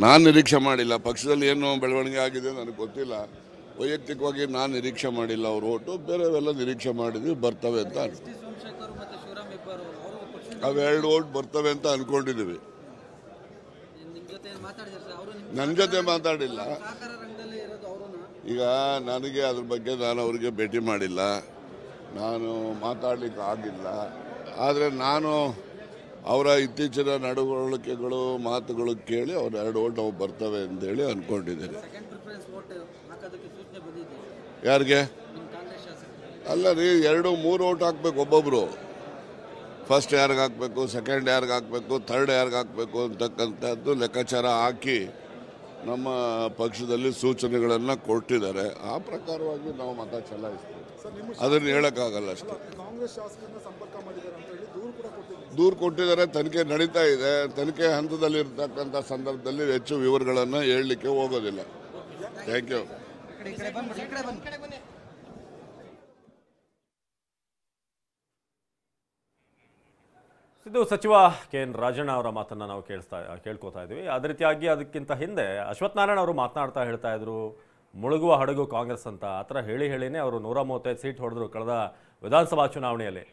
ನಾನು ನಿರೀಕ್ಷೆ ಮಾಡಿಲ್ಲ. ಪಕ್ಷದಲ್ಲಿ ಏನು ಬೆಳವಣಿಗೆ ಆಗಿದೆ ನನಗೆ ಗೊತ್ತಿಲ್ಲ. ವೈಯಕ್ತಿಕವಾಗಿ ನಾನು ನಿರೀಕ್ಷೆ ಮಾಡಿಲ್ಲ ಅವ್ರ ಓಟು. ಬೇರೆವೆಲ್ಲ ನಿರೀಕ್ಷೆ ಮಾಡಿದ್ವಿ, ಬರ್ತವೆ ಅಂತ ಅವೆರಡು ಓಟ್ ಬರ್ತವೆ ಅಂತ ಅಂದ್ಕೊಂಡಿದ್ದೀವಿ. ನನ್ನ ಜೊತೆ ಮಾತಾಡಿಲ್ಲ. ಈಗ ನನಗೆ ಅದ್ರ ಬಗ್ಗೆ ನಾನು ಅವ್ರಿಗೆ ಭೇಟಿ ಮಾಡಿಲ್ಲ, ನಾನು ಮಾತಾಡ್ಲಿಕ್ಕೆ ಆಗಿಲ್ಲ. ಆದರೆ ನಾನು ಅವರ ಇತ್ತೀಚಿನ ನಡವಳಿಕೆಗಳು ಮಾತುಗಳು ಕೇಳಿ ಅವ್ರು 2 ಓಟ್ ಅವು ಬರ್ತವೆ ಅಂತೇಳಿ ಅಂದ್ಕೊಂಡಿದ್ದೇನೆ. ಯಾರಿಗೆ ಅಲ್ಲ ರೀ, 2-3 ಓಟ್ ಹಾಕ್ಬೇಕು ಒಬ್ಬೊಬ್ರು. ಫಸ್ಟ್ ಯಾರಿಗೆ ಹಾಕಬೇಕು, ಸೆಕೆಂಡ್ ಯಾರಿಗೆ ಹಾಕಬೇಕು, ಥರ್ಡ್ ಯಾರಿಗೆ ಹಾಕಬೇಕು ಅಂತಕ್ಕಂಥದ್ದು ಲೆಕ್ಕಾಚಾರ ಹಾಕಿ ನಮ್ಮ ಪಕ್ಷದಲ್ಲಿ ಸೂಚನೆಗಳನ್ನು ಕೊಟ್ಟಿದ್ದಾರೆ. ಆ ಪ್ರಕಾರವಾಗಿ ನಾವು ಮತ ಚಲಾಯಿಸ್ತೀವಿ. ಅದನ್ನು ಹೇಳೋಕ್ಕಾಗಲ್ಲ ಅಷ್ಟೇ. ದೂರು ಕೊಟ್ಟಿದ್ದಾರೆ, ತನಿಖೆ ನಡೀತಾ ಇದೆ. ತನಿಖೆ ಹಂತದಲ್ಲಿರ್ತಕ್ಕಂಥ ಸಂದರ್ಭದಲ್ಲಿ ಹೆಚ್ಚು ವಿವರಗಳನ್ನು ಹೇಳಲಿಕ್ಕೆ ಹೋಗೋದಿಲ್ಲ. Thank you. ಇದು ಸಚಿವ KN ರಾಜಣ್ಣ ಅವರ ಮಾತನ್ನು ನಾವು ಕೇಳ್ಕೊತಾ ಇದ್ವಿ. ಅದೇ ರೀತಿಯಾಗಿ ಅದಕ್ಕಿಂತ ಹಿಂದೆ ಅಶ್ವಥ್ ನಾರಾಯಣ ಅವರು ಮಾತನಾಡ್ತಾ ಹೇಳ್ತಾ ಇದ್ರು, ಮುಳುಗುವ ಹಡಗು ಕಾಂಗ್ರೆಸ್ ಅಂತ. ಆ ಥರ ಹೇಳಿನೇ ಅವರು 135 ಸೀಟ್ ಹೊಡೆದ್ರು ಕಳೆದ ವಿಧಾನಸಭಾ ಚುನಾವಣೆಯಲ್ಲಿ.